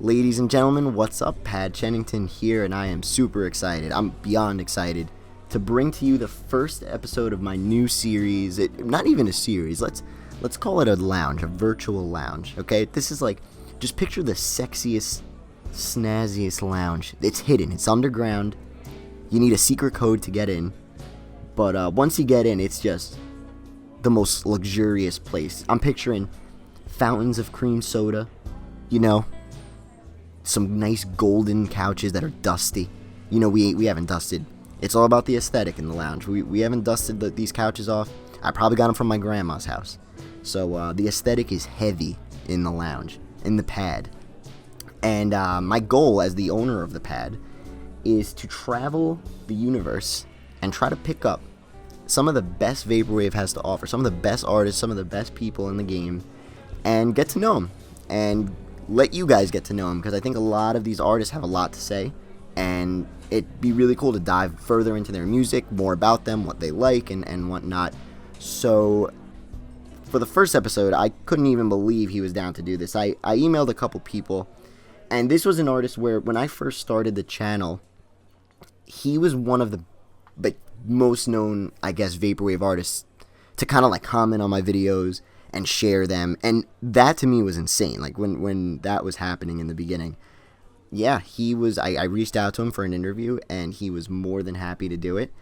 Ladies and gentlemen, what's up? Chennington here, and I am super excited. I'm beyond excited to bring to you the first episode of my new series. Not even a series. Let's call it a lounge, a virtual lounge. Okay, this is like, just picture the sexiest, snazziest lounge. It's hidden. It's underground. You need a secret code to get in. But once you get in, it's just the most luxurious place. I'm picturing fountains of cream soda, some nice golden couches that are dusty. We haven't dusted. It's all about the aesthetic in the lounge. We haven't dusted these couches off. I probably got them from my grandma's house. So the aesthetic is heavy in the lounge, in the pad. And my goal as the owner of the pad is to travel the universe and try to pick up some of the best Vaporwave has to offer, some of the best artists, some of the best people in the game, and get to know them. And let you guys get to know them, because I think a lot of these artists have a lot to say, and it'd be really cool to dive further into their music, more about them, what they like, and whatnot. So for the first episode, I couldn't even believe he was down to do this. I emailed a couple people, and this was an artist where when I first started the channel, he was one of the most known, I guess, Vaporwave artists to kind of like comment on my videos and share them, and that to me was insane. Like when that was happening in the beginning, yeah, he was. I reached out to him for an interview, and he was more than happy to do it.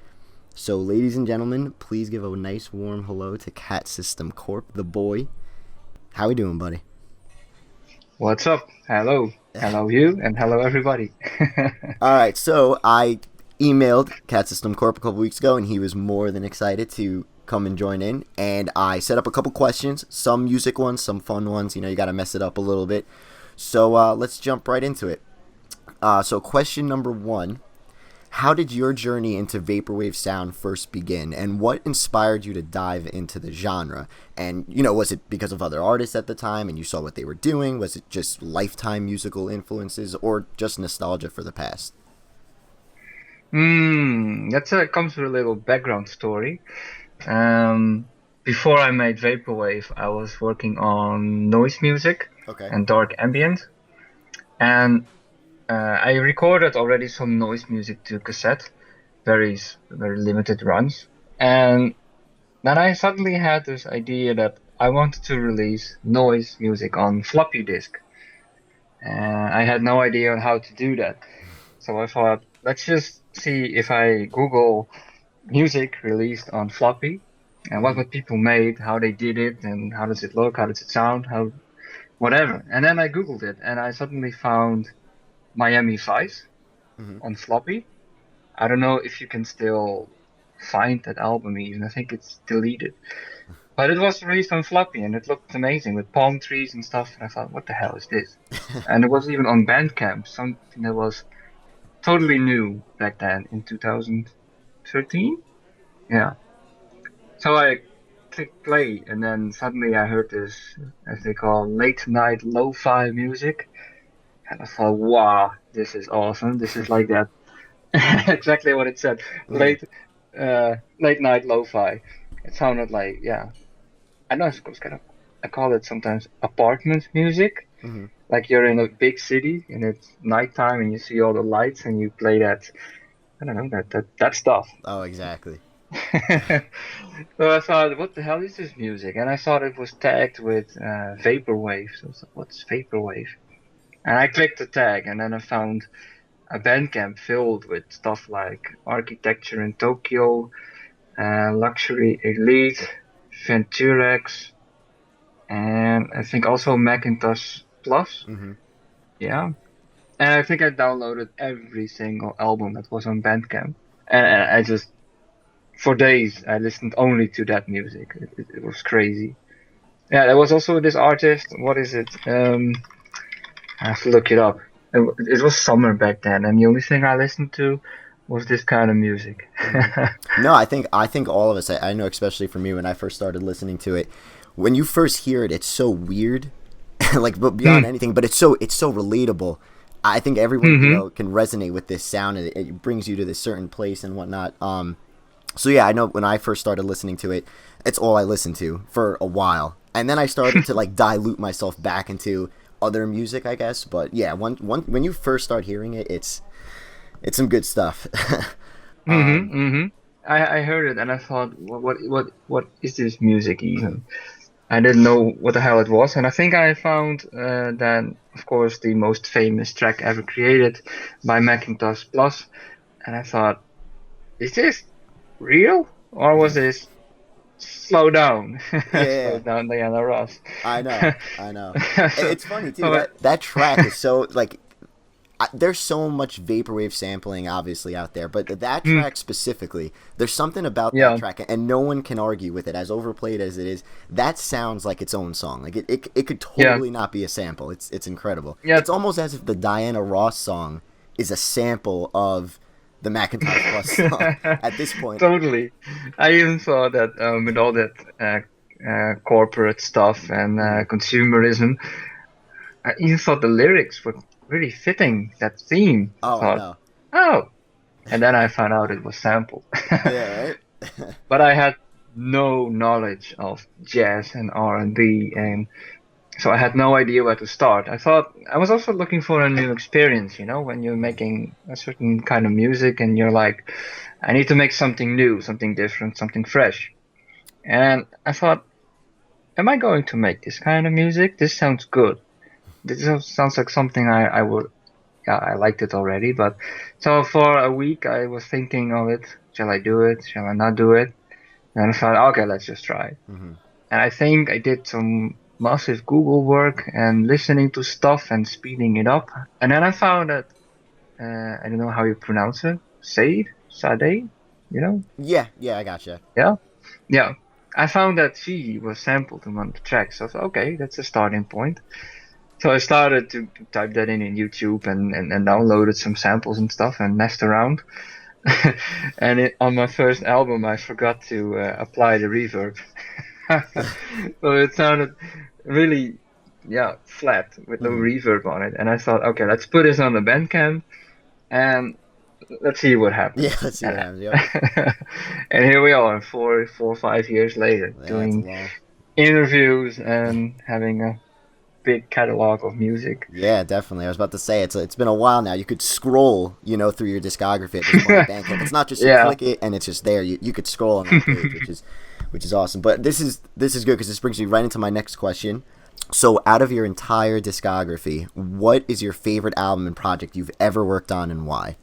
So, ladies and gentlemen, please give a nice warm hello to Cat System Corp, the boy. How we doing, buddy? What's up? Hello you, and hello everybody. All right, so I emailed Cat System Corp a couple weeks ago, and he was more than excited to come and join in, and I set up a couple questions, some music ones, some fun ones. You gotta mess it up a little bit. So let's jump right into it. So question number 1, how did your journey into Vaporwave sound first begin, and what inspired you to dive into the genre? And was it because of other artists at the time and you saw what they were doing? Was it just lifetime musical influences, or just nostalgia for the past? That comes with a little background story. Before I made Vaporwave, I was working on noise music and dark ambient, and I recorded already some noise music to cassette, very limited runs, and then I suddenly had this idea that I wanted to release noise music on floppy disk, and I had no idea on how to do that. So I thought, let's just see if I Google music released on floppy and what people made, how they did it, and how does it look, how does it sound, how whatever. And then I Googled it, and I suddenly found Miami Vice on floppy. I don't know if you can still find that album even. I think it's deleted. But it was released on floppy, and it looked amazing with palm trees and stuff. And I thought, what the hell is this? And it was even on Bandcamp, something that was totally new back then in 2013. Yeah. So I clicked play, and then suddenly I heard this, as they call, late night lo-fi music. And I thought, wow, this is awesome. This is like that. Exactly what it said. Late night lo-fi. It sounded like, yeah. I know it's kind of, I call it sometimes apartment music. Like you're in a big city and it's nighttime and you see all the lights and you play that, I don't know, that stuff. Oh, exactly. So I thought, what the hell is this music? And I thought it was tagged with Vaporwave. So I thought, what's Vaporwave? And I clicked the tag, and then I found a Bandcamp filled with stuff like Architecture in Tokyo, Luxury Elite, Venturex, and I think also Macintosh Plus. Yeah. And I think I downloaded every single album that was on Bandcamp. And I just, for days, I listened only to that music. It was crazy. Yeah, there was also this artist, what is it? I have to look it up. It was summer back then, and the only thing I listened to was this kind of music. No, I think all of us, I know especially for me when I first started listening to it, when you first hear it, it's so weird, like, but beyond anything, but it's so relatable. I think everyone can resonate with this sound, and it brings you to this certain place and whatnot. So yeah, I know when I first started listening to it, it's all I listened to for a while, and then I started to like dilute myself back into other music, I guess. But yeah, when you first start hearing it, it's some good stuff. I heard it and I thought, what is this music even? I didn't know what the hell it was, and I think I found that, of course, the most famous track ever created by Macintosh Plus, and I thought, is this real or was this slow down? Slow Yeah, down Diana Ross. I know. So, It's funny too. so, That track is so like there's so much vaporwave sampling obviously out there, but that track specifically, there's something about yeah, that track, and no one can argue with it. As overplayed as it is, that sounds like its own song. Like it could yeah, totally not be a sample. It's incredible. yeah, It's almost as if the Diana Ross song is a sample of the Macintosh Plus song at this point. totally. I even saw that with all that corporate stuff and consumerism, I even thought the lyrics were really fitting that theme. I Oh, I thought, know. oh, and then I found out it was sampled. Yeah, right. But I had no knowledge of jazz and R&B, and so I had no idea where to start. I thought I was also looking for a new experience, when you're making a certain kind of music and you're like, I need to make something new, something different, something fresh. And I thought, am I going to make this kind of music? This sounds good. This sounds like something I would, yeah, I liked it already. But so for a week I was thinking of it. Shall I do it? Shall I not do it? And I thought, okay, let's just try it. Mm-hmm. And I think I did some massive Google work and listening to stuff and speeding it up. And then I found that, I don't know how you pronounce it, Sade, Yeah, I gotcha. Yeah, yeah. I found that she was sampled in one of the tracks. So I thought, okay, that's a starting point. So I started to type that in YouTube and downloaded some samples and stuff and messed around. And on my first album, I forgot to apply the reverb. So it sounded really, flat with no reverb on it. And I thought, okay, let's put this on the Bandcamp and let's see what happens. Yeah, let's see what happens. Yep. And here we are, 4 or 5 years later, doing interviews and having a big catalog of music. Yeah, definitely. I was about to say it's been a while now. You could scroll, through your discography at this point. Bandcamp. It's not just you click it and it's just there. You could scroll on that page, which is awesome. But this is good because this brings me right into my next question. So, out of your entire discography, what is your favorite album and project you've ever worked on, and why?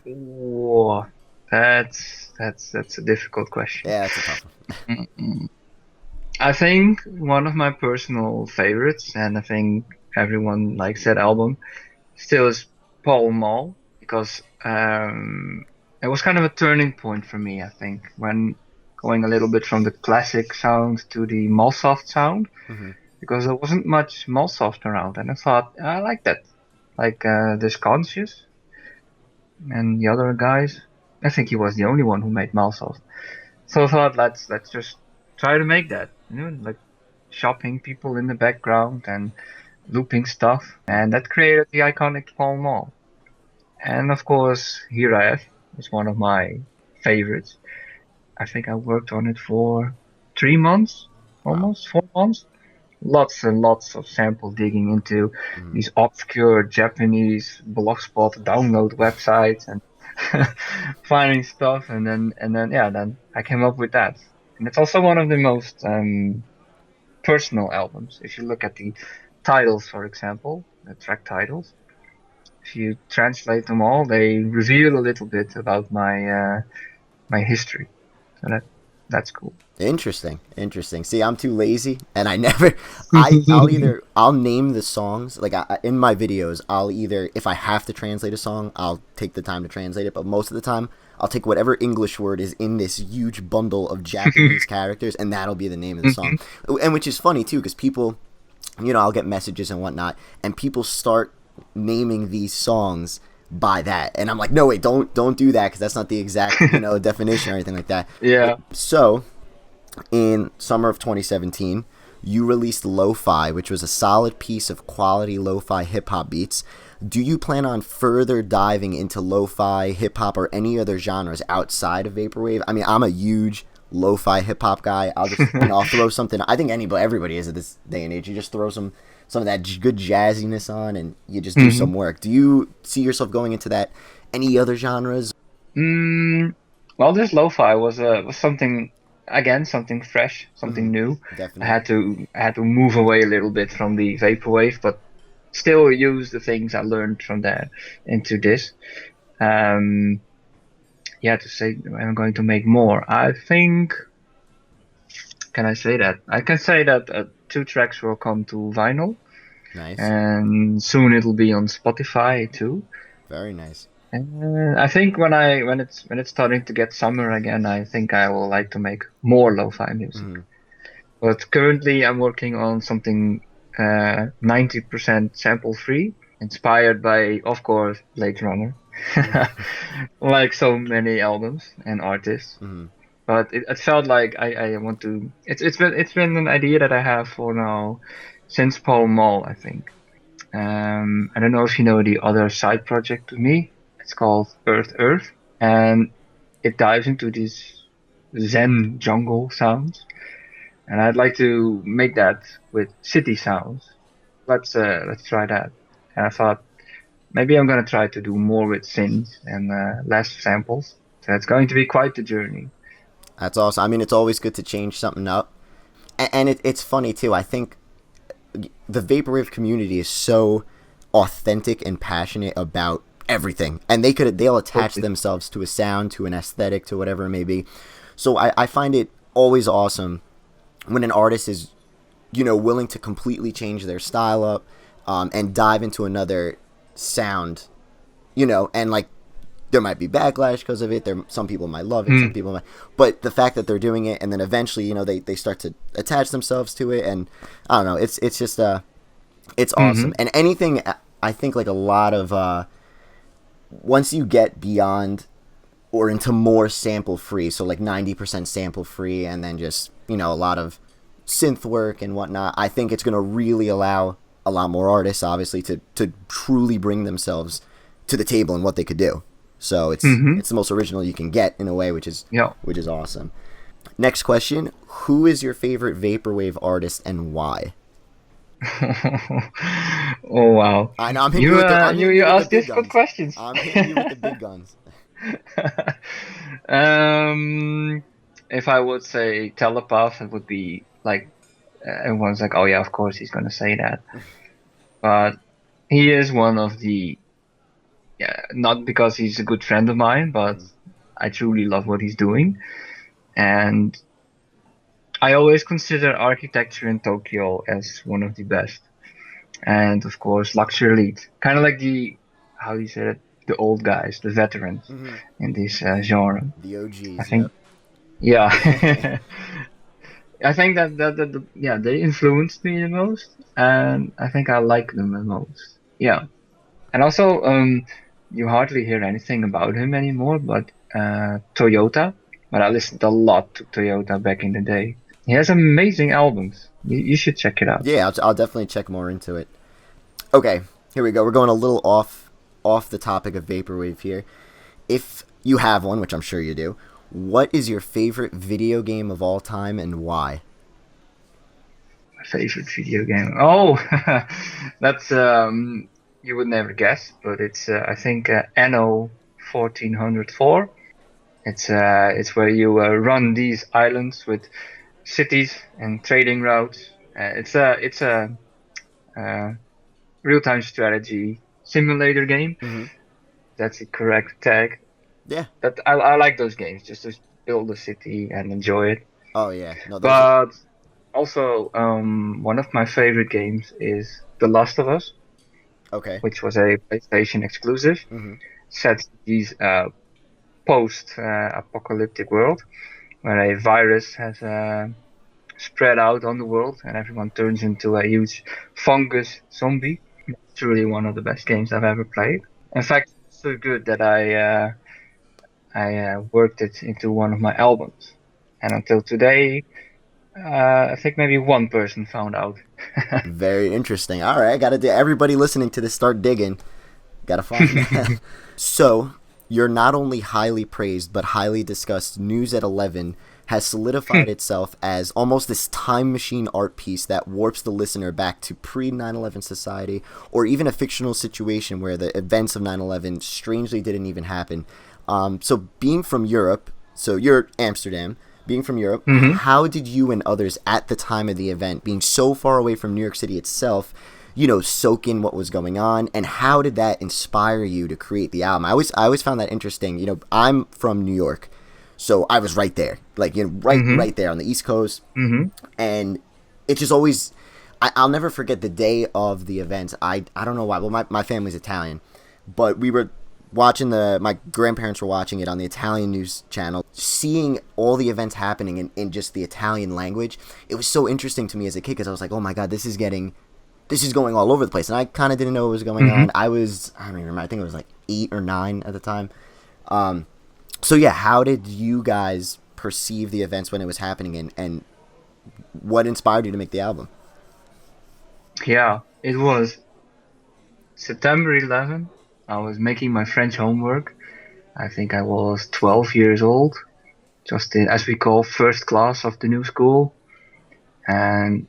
Whoa, that's a difficult question. Yeah, that's a tough one. I think one of my personal favorites, and I think everyone likes that album, still is Pall Mall, because it was kind of a turning point for me, I think, when going a little bit from the classic sound to the Mallsoft sound, because there wasn't much Mallsoft around, and I thought, I like that. Like Disconscious and the other guys. I think he was the only one who made Mallsoft. So I thought, let's just try to make that, like shopping people in the background and looping stuff, and that created the iconic Pall Mall. And of course, Here I Have is one of my favorites. I think I worked on it for 3 months, almost 4 months. Lots and lots of sample digging into these obscure Japanese blogspot download websites and finding stuff, and then I came up with that. And it's also one of the most personal albums. If you look at the titles, for example, the track titles, if you translate them all, they reveal a little bit about my my history. So that's cool. Interesting. See, I'm too lazy, and I never. I'll name the songs. Like in my videos, I'll either, if I have to translate a song, I'll take the time to translate it. But most of the time, I'll take whatever English word is in this huge bundle of Japanese characters, and that'll be the name of the song. And which is funny too, because people, I'll get messages and whatnot, and people start naming these songs by that, and I'm like, no, wait, don't do that, because that's not the exact definition or anything like that. Yeah. So, in summer of 2017, you released Lo-Fi, which was a solid piece of quality lo-fi hip-hop beats. Do you plan on further diving into lo-fi, hip-hop, or any other genres outside of Vaporwave? I mean, I'm a huge lo-fi hip hop guy. I'll just I'll throw something. I think everybody is at this day and age. You just throw some of that good jazziness on, and you just do some work. Do you see yourself going into that? Any other genres? Well, this lo-fi was something, again, something fresh, something new. Definitely. I had to move away a little bit from the vaporwave, but still use the things I learned from there into this. To say I'm going to make more. I think. Can I say that? I can say that 2 tracks will come to vinyl. Nice. And soon it'll be on Spotify too. Very nice. I think when it's starting to get summer again, I think I will like to make more lo-fi music. But currently I'm working on something 90% sample free, inspired by, of course, Blade Runner, like so many albums and artists. But it felt like I want to. It's been an idea that I have for now since Pall Mall, I think. I don't know if you know the other side project with me. It's called Earth, and it dives into these Zen jungle sounds, and I'd like to make that with city sounds. Let's try that. And I thought maybe I'm gonna try to do more with synths and less samples. So it's going to be quite the journey. That's awesome. I mean, it's always good to change something up, and it's funny too. I think the vaporwave community is so authentic and passionate about everything, and they'll attach themselves to a sound, to an aesthetic, to whatever it may be. So I find it always awesome when an artist is, willing to completely change their style up, and dive into another sound, and like there might be backlash because of it. Some people might love it, some people might, but the fact that they're doing it, and then eventually, they start to attach themselves to it, and I don't know, it's just it's awesome. And anything, I think, like a lot of once you get beyond or into more sample free, so like 90% sample free, and then just a lot of synth work and whatnot, I think it's going to really allow a lot more artists, obviously, to truly bring themselves to the table and what they could do. So it's the most original you can get in a way, which is awesome. Next question: who is your favorite vaporwave artist and why? Oh wow! I know you ask difficult questions. I'm hitting you with the big guns. If I would say Telepath, it would be like everyone's like, oh yeah, of course he's gonna say that. But he is one of the. Yeah, not because he's a good friend of mine, but I truly love what he's doing. And I always consider architecture in Tokyo as one of the best. And of course, Luxury Elite. Kind of like the old guys, the veterans in this genre. The OGs, I think. Yeah. I think that they influenced me the most. And I think I like them the most. Yeah. And also, you hardly hear anything about him anymore, but Toyota. But I listened a lot to Toyota back in the day. He has amazing albums. You should check it out. Yeah, I'll definitely check more into it. Okay, here we go. We're going a little off the topic of vaporwave here. If you have one, which I'm sure you do, what is your favorite video game of all time and why? My favorite video game? Oh, that's... you would never guess, but it's I think Anno 1404. It's where you run these islands with cities and trading routes. It's a real-time strategy simulator game. That's the correct tag. Yeah. But I like those games, just to build a city and enjoy it. Oh yeah. No, but also one of my favorite games is The Last of Us. Okay. Which was a PlayStation exclusive. Sets these post-apocalyptic world where a virus has spread out on the world and everyone turns into a huge fungus zombie. It's truly one of the best games I've ever played. In fact, it's so good that I worked it into one of my albums. And until today, I think maybe one person found out. Very interesting. All right, everybody listening to this, start digging. Gotta find that. So, your not only highly praised but highly discussed News at 11 has solidified itself as almost this time machine art piece that warps the listener back to pre-9/11 society, or even a fictional situation where the events of 9/11 strangely didn't even happen. So being from Europe, so you're Amsterdam, being from Europe, how did you and others at the time of the event, being so far away from New York City itself, soak in what was going on, and how did that inspire you to create the album? I always found that interesting. I'm from New York, so I was right there, like right there on the East Coast, and it just always, I'll never forget the day of the event. I don't know why. Well, my family's Italian, but we were watching my grandparents were watching it on the Italian news channel, seeing all the events happening in just the Italian language. It was so interesting to me as a kid because I was like, oh my God, this is going all over the place. And I kind of didn't know what was going on. I don't even remember. I think it was like 8 or 9 at the time. So yeah, how did you guys perceive the events when it was happening, and what inspired you to make the album? Yeah, it was September 11. I was making my French homework. I think I was 12 years old, just in, as we call, first class of the new school. And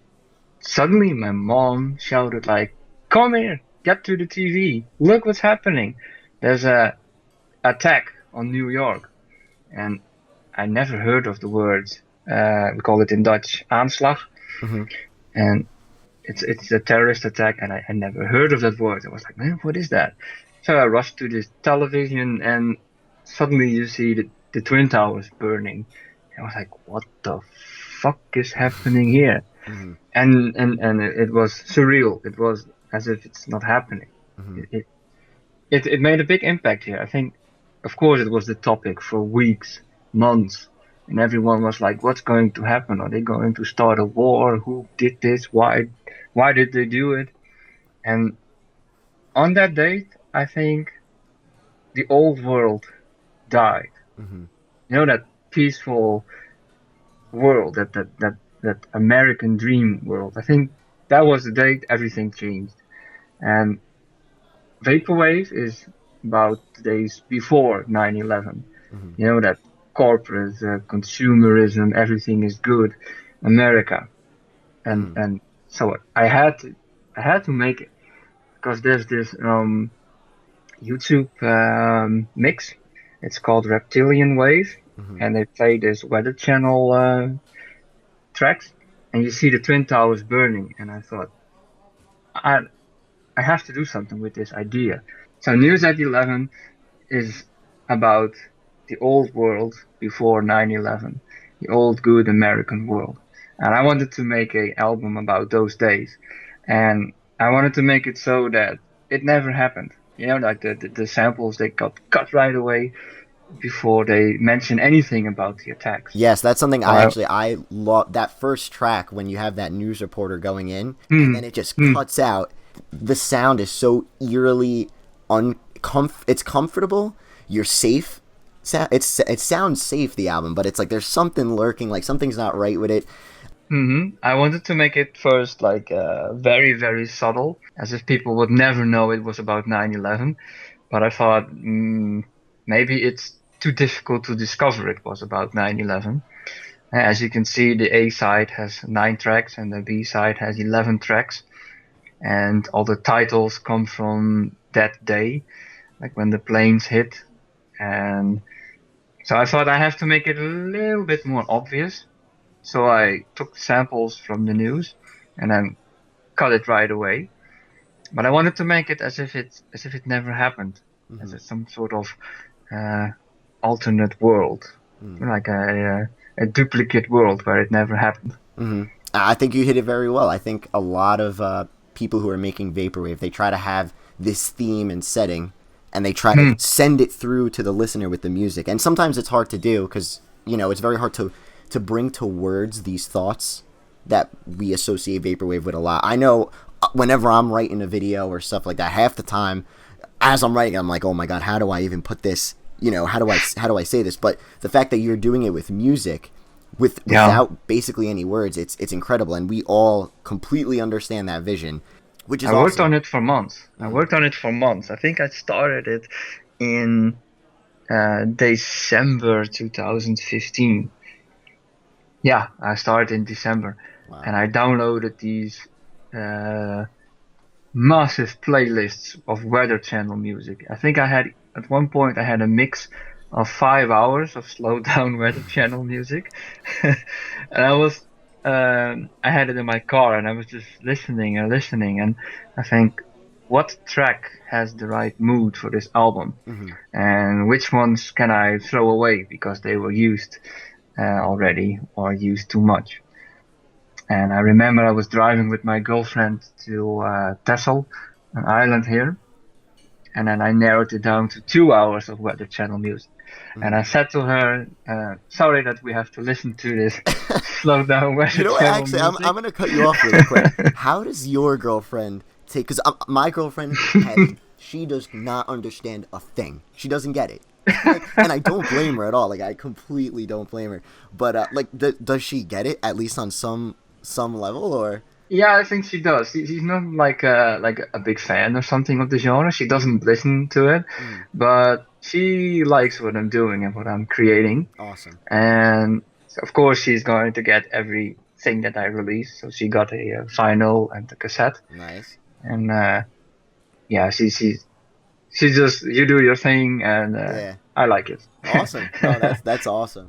suddenly my mom shouted like, "Come here, get to the TV, look what's happening. There's a attack on New York." And I never heard of the words. We call it in Dutch aanslag. And it's a terrorist attack, and I never heard of that word. I was like, man, what is that? So I rushed to this television, and suddenly you see the Twin Towers burning. I was like, what the fuck is happening here? And it was surreal. It was as if it's not happening. It made a big impact here. I think, of course, it was the topic for weeks, months, and everyone was like, what's going to happen? Are they going to start a war? Who did this? Why did they do it? And on that date, I think the old world died. That peaceful world, that American dream world. I think that was the date everything changed. And Vaporwave is about the days before 9/11. That corporate consumerism, everything is good, America. And so I had to make it, because there's this YouTube mix. It's called Reptilian Wave, and they play this Weather Channel tracks, and you see the Twin Towers burning, and I thought, I have to do something with this idea. So News at 11 is about the old world before 9/11, the old good American world. And I wanted to make an album about those days, and I wanted to make it so that it never happened. Like the samples, they got cut right away before they mention anything about the attacks. Yes, that's something I love. That first track, when you have that news reporter going in, and then it just cuts out. The sound is so eerily it's comfortable. You're safe. It sounds safe, the album, but it's like there's something lurking, like something's not right with it. I wanted to make it first like very, very subtle, as if people would never know it was about 9/11. But I thought maybe it's too difficult to discover it was about 9/11. As you can see, the A side has 9 tracks and the B side has 11 tracks. And all the titles come from that day, like when the planes hit. And so I thought I have to make it a little bit more obvious. So I took samples from the news and then cut it right away. But I wanted to make it as if it never happened, as some sort of alternate world, like a duplicate world where it never happened. I think you hit it very well. I think a lot of people who are making Vaporwave, they try to have this theme and setting, and they try to send it through to the listener with the music. And sometimes it's hard to do because, it's very hard to bring to words these thoughts that we associate Vaporwave with a lot. I know whenever I'm writing a video or stuff like that, half the time as I'm writing, I'm like, oh my God, how do I even put this, how do I say this? But the fact that you're doing it with music, without basically any words, it's incredible. And we all completely understand that vision, which is I worked on it for months. I think I started it in December 2015. Yeah, I started in December, Wow. and I downloaded these uh, massive playlists of Weather Channel music. I think I had at one point I had a mix of 5 hours of slowed down Weather Channel music, and I had it in my car and I was just listening and listening, and I think, what track has the right mood for this album, Hmm. and which ones can I throw away because they were used already or used too much. And I remember I was driving with my girlfriend to Texel, an island here, and then I narrowed it down to 2 hours of Weather Channel music. And Hmm. I said to her, "Sorry that we have to listen to this slow down You Weather know what? Channel Actually, I'm music." gonna cut you off really quick. How does your girlfriend take? Because my girlfriend, Patty, she does not understand a thing. She doesn't get it. Like, and I don't blame her at all. Like, I completely don't blame her. But like, does she get it at least on some level, or? Yeah, I think she does. She's not like a big fan or something of the genre. She doesn't listen to it, Mm, but she likes what I'm doing and what I'm creating. awesome. And of course, she's going to get everything that I release. So she got a vinyl and a cassette. Nice. And yeah, she just, you do your thing, and Yeah. I like it. Awesome. No, that's awesome.